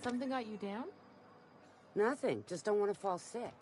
Something got you down? Nothing. Just don't want to fall sick.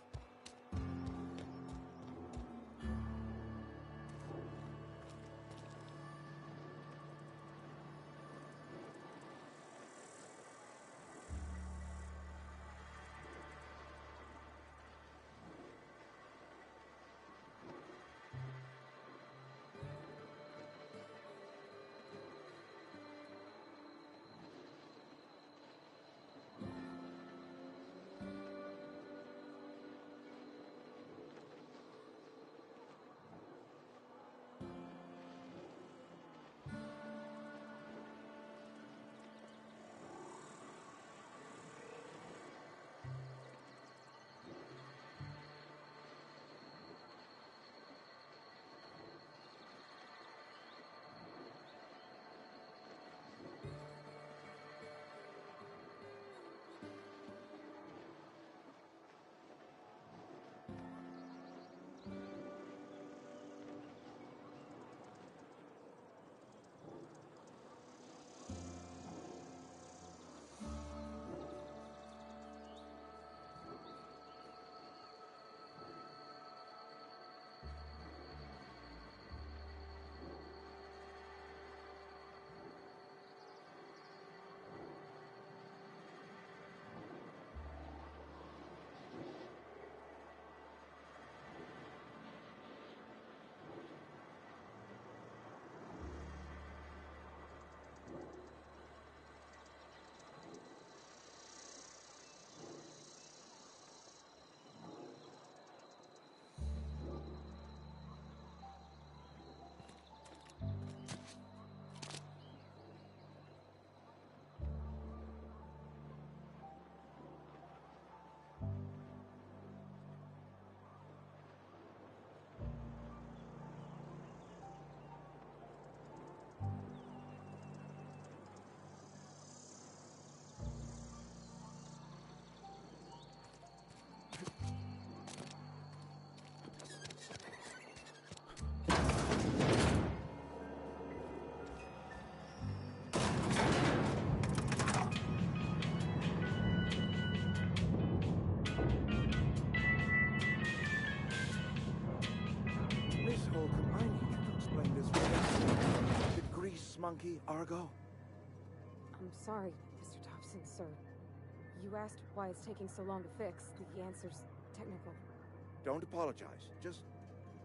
Monkey, Argo? I'm sorry, Mr. Thompson, sir. You asked why it's taking so long to fix. The answer's technical. Don't apologize. Just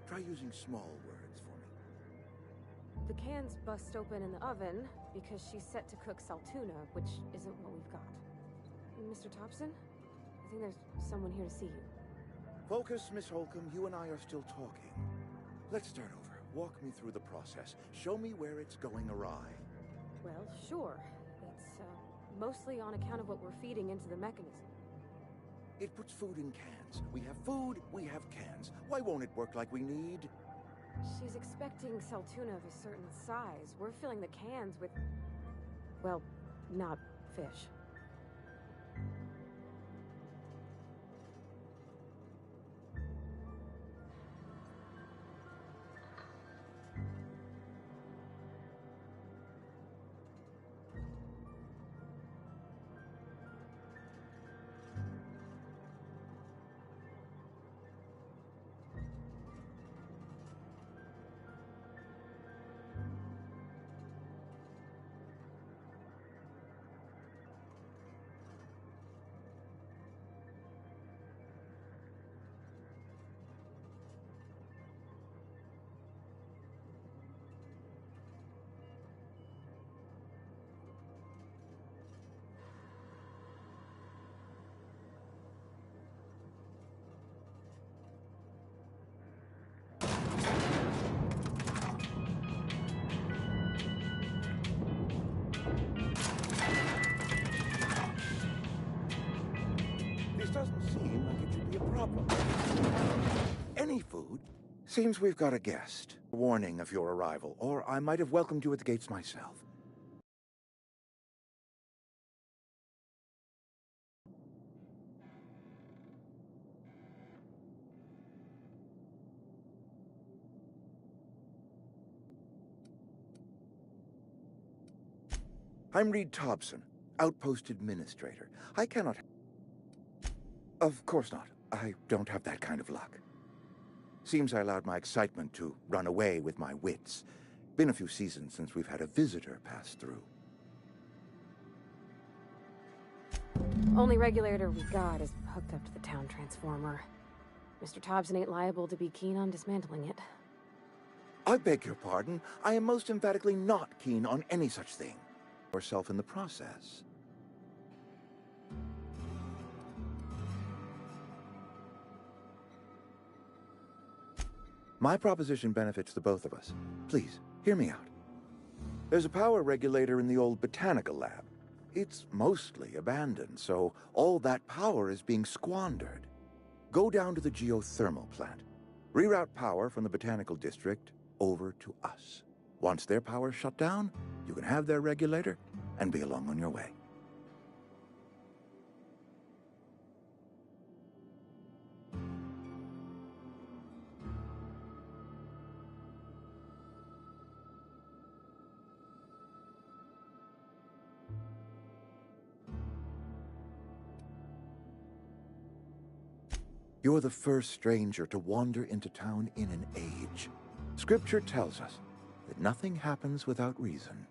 try using small words for me. The cans bust open in the oven because she's set to cook saltuna, which isn't what we've got. Mr. Thompson? I think there's someone here to see you. Focus, Miss Holcomb. You and I are still talking. Let's start over. Walk me through the process. Show me where it's going awry. Well, sure. It's mostly on account of what we're feeding into the mechanism. It puts food in cans. We have food, we have cans. Why won't it work like we need? She's expecting saltuna of a certain size. We're filling the cans with, well, not fish. Doesn't seem like it should be a problem. Any food? Seems we've got a guest. Warning of your arrival, or I might have welcomed you at the gates myself. I'm Reed Thompson. outpost administrator. I cannot... Of course not. I don't have that kind of luck. Seems I allowed my excitement to run away with my wits. Been a few seasons since we've had a visitor pass through. Only regulator we got is hooked up to the town transformer. Mr. Thompson ain't liable to be keen on dismantling it. I beg your pardon. I am most emphatically not keen on any such thing. Yourself in the process. My proposition benefits the both of us. Please, hear me out. There's a power regulator in the old botanical lab. It's mostly abandoned, so all that power is being squandered. Go down to the geothermal plant. Reroute power from the botanical district over to us. Once their power's shut down, you can have their regulator and be along on your way. You're the first stranger to wander into town in an age. Scripture tells us that nothing happens without reason.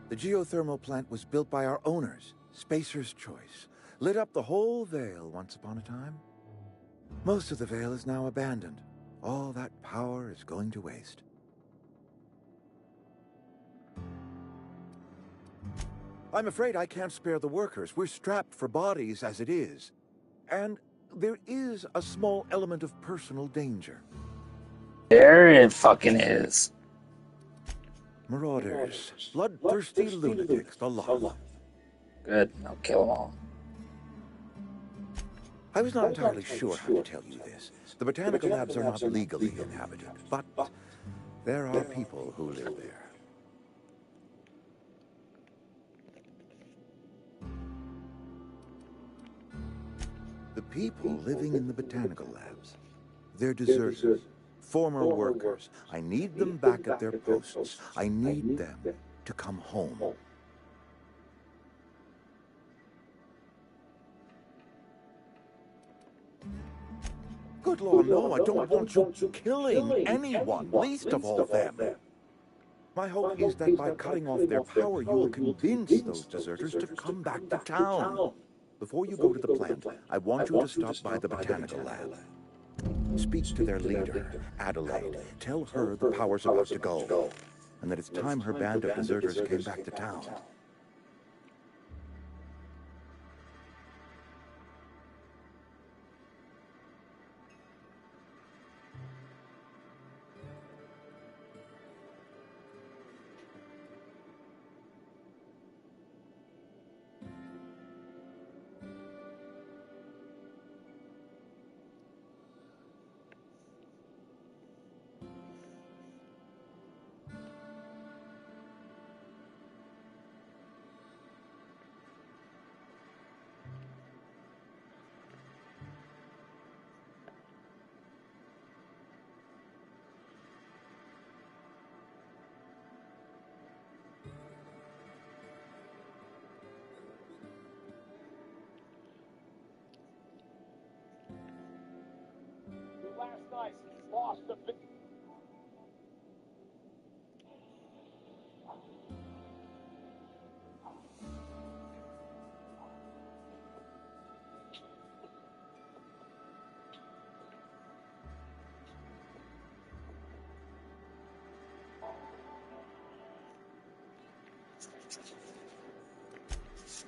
The geothermal plant was built by our owners, Spacer's Choice. Lit up the whole Vale once upon a time. Most of the Vale is now abandoned. All that power is going to waste. I'm afraid I can't spare the workers. We're strapped for bodies as it is. And there is a small element of personal danger. There it fucking is. Marauders. Bloodthirsty lunatics. The lot. Good. I'll kill them all. I was not entirely sure how to tell you this. The botanical labs are not legally inhabited, but there are people who live there. The people living in the botanical labs, they're deserters, former workers. I need them back at their posts. I need them to come home. Good Lord, no, I don't want you killing anyone, least of all them. My hope is that by cutting off their power, you will convince those deserters to come back to town. Before you go to the plant, I want you to stop by the botanical lab. Speak to their leader, Adelaide. Tell her the power's about to go, and that it's time her band of deserters came back to town. Last night, lost a bit.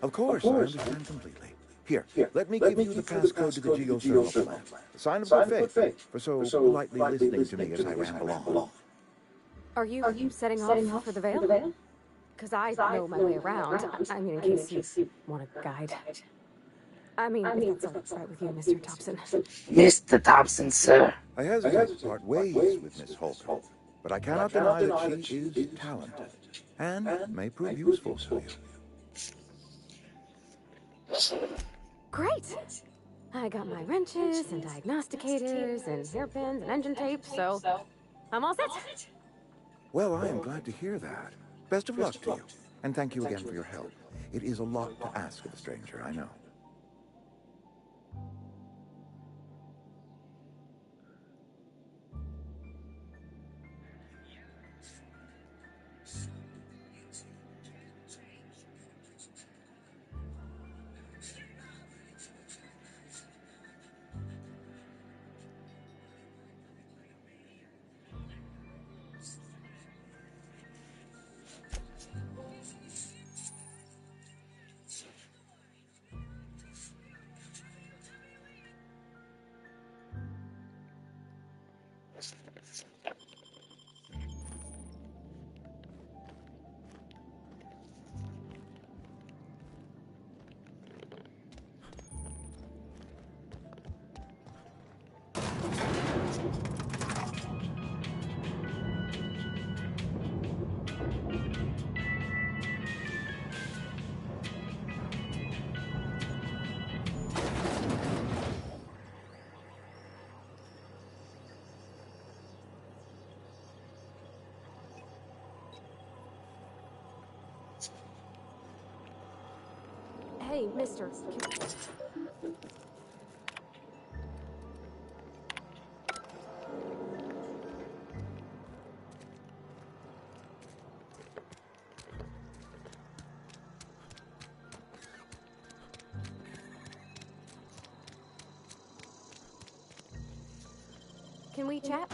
Of course, I understand completely. Here, let me give you the passcode to the geothermal plant. A sign of good faith for so politely listening to me as I ramble on. Are you setting off for the Vale? Because I know my way around. I mean, in case you want a guide. I mean, if that's all right with you, Mr. Thompson. Mr. Thompson, sir. I hesitate to part ways with Miss Holcomb, but I cannot deny that she is talented and may prove useful to you. Great! I got my wrenches and diagnosticators and hairpins and engine tape, so I'm all set. Well, I am glad to hear that. Best of luck to you, and thank you again for your help. It is a lot to ask of a stranger, I know. Hey, mister. Can we chat?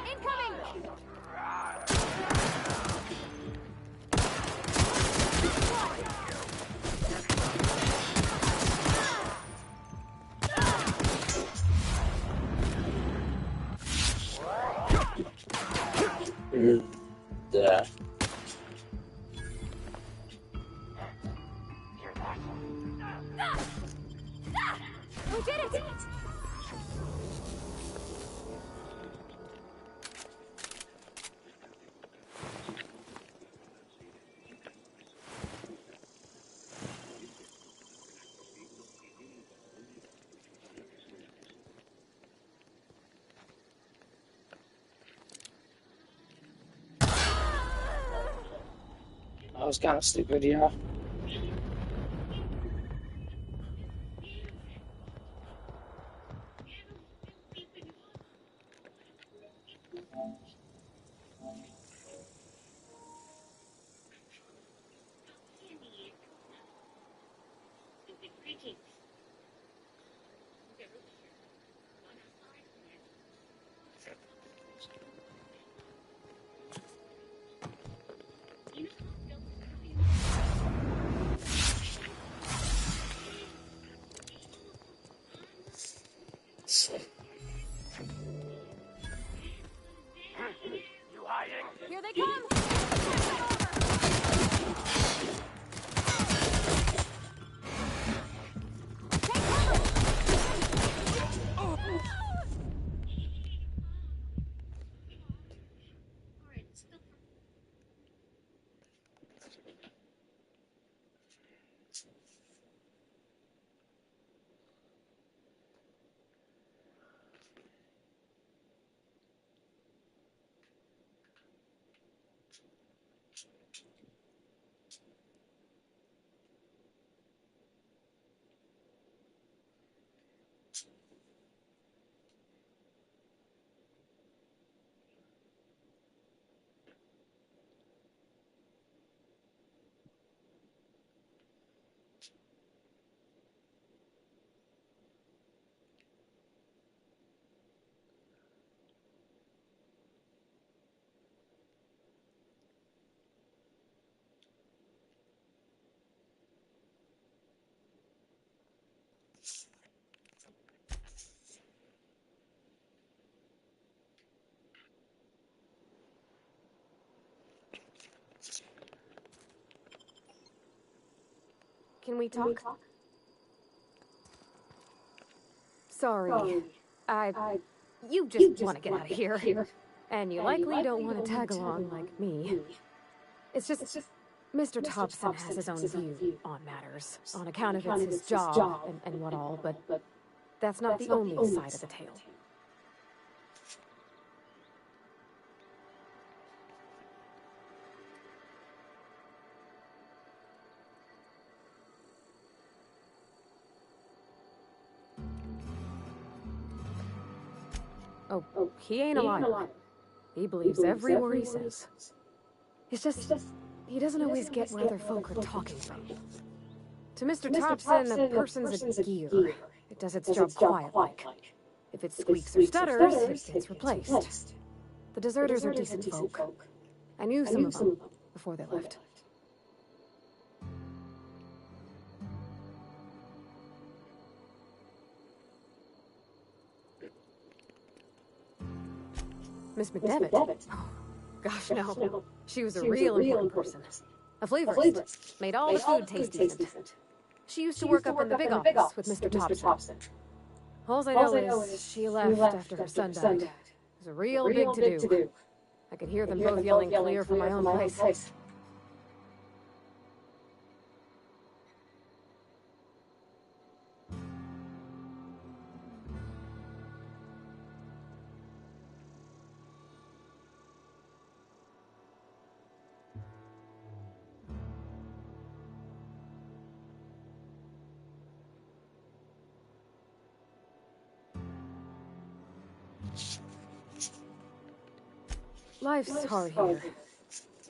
Incoming! Yeah. We did it! That was kind of stupid, yeah. Here they come! Can we talk? Sorry. You just want to get out of here. And you likely don't want to tag along like me. It's just... Mr. Thompson has his own view on matters, on account of it's his job and what all, but that's not the only side of the tale. Oh, he ain't a liar. He believes every word he says. It's just, he doesn't always get where other folk are talking from. To Mr. Thompson, a person's a gear. It does its job quiet-like. If it squeaks or stutters, it gets replaced. The deserters are decent folk. I knew some of them before they left. Miss McDevitt? Oh, gosh, no. She was a real important person. A flavorist. Made all the food taste decent. She used to work up in the big office with Mr. Thompson. All I know is she left after her son died. It was a real big to-do. I could hear them both yelling clear from my own place. Life's hard here,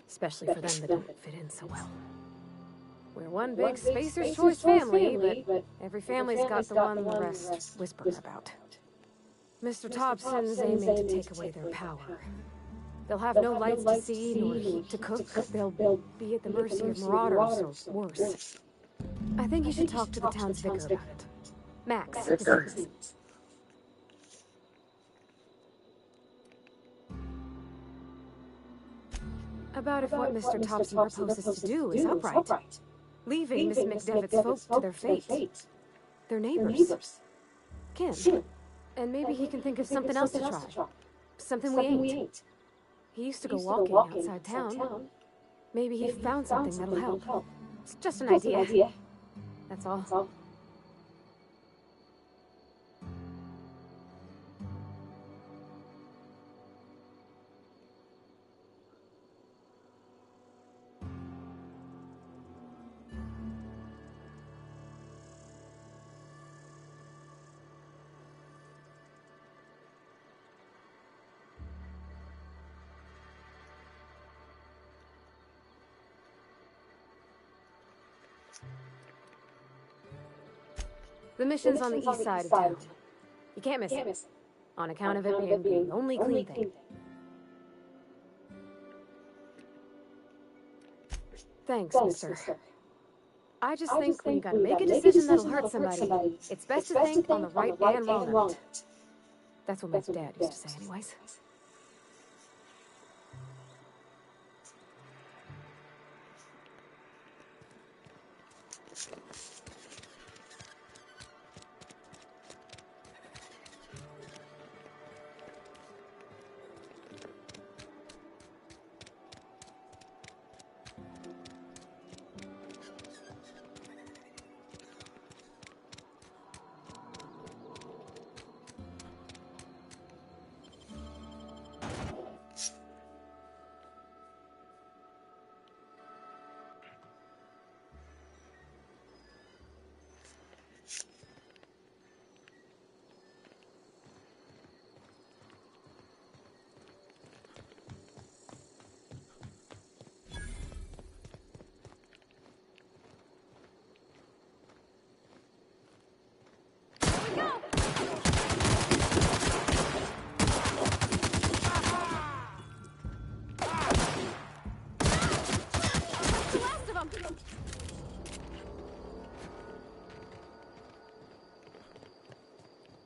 especially for them that don't fit in so well. We're one big Spacer's Choice family, but every family's got the one the rest whisper about. Mr. Thompson's aiming to take away their power. They'll have no lights to see, nor heat to cook. They'll be at the mercy of marauders, or worse. I think you should talk to the town's vicar about it. Max is his name. About if what Mr. Thompson proposes to do is upright. Leaving Miss McDevitt's folk to their fate. They're neighbors. Kin. And maybe he can think of something else to try. Something we ain't. He used to go walking outside town. Maybe he found something that'll help. It's just an idea. That's all. The mission's on the east side of town. You can't miss it, on account of it being the only clean thing. Thanks, mister. I just think when you gotta make a decision that'll hurt somebody, it's best to think on the right and wrong of it. That's what my dad used to say anyways.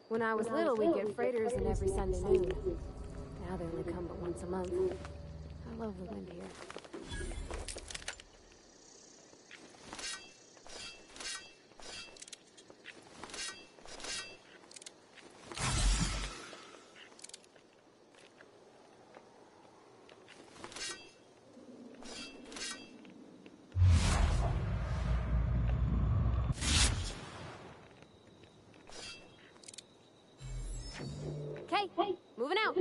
When I was little, we'd get freighters in every Sunday noon. Now they only come but once a month. I love the wind here. Okay, moving out.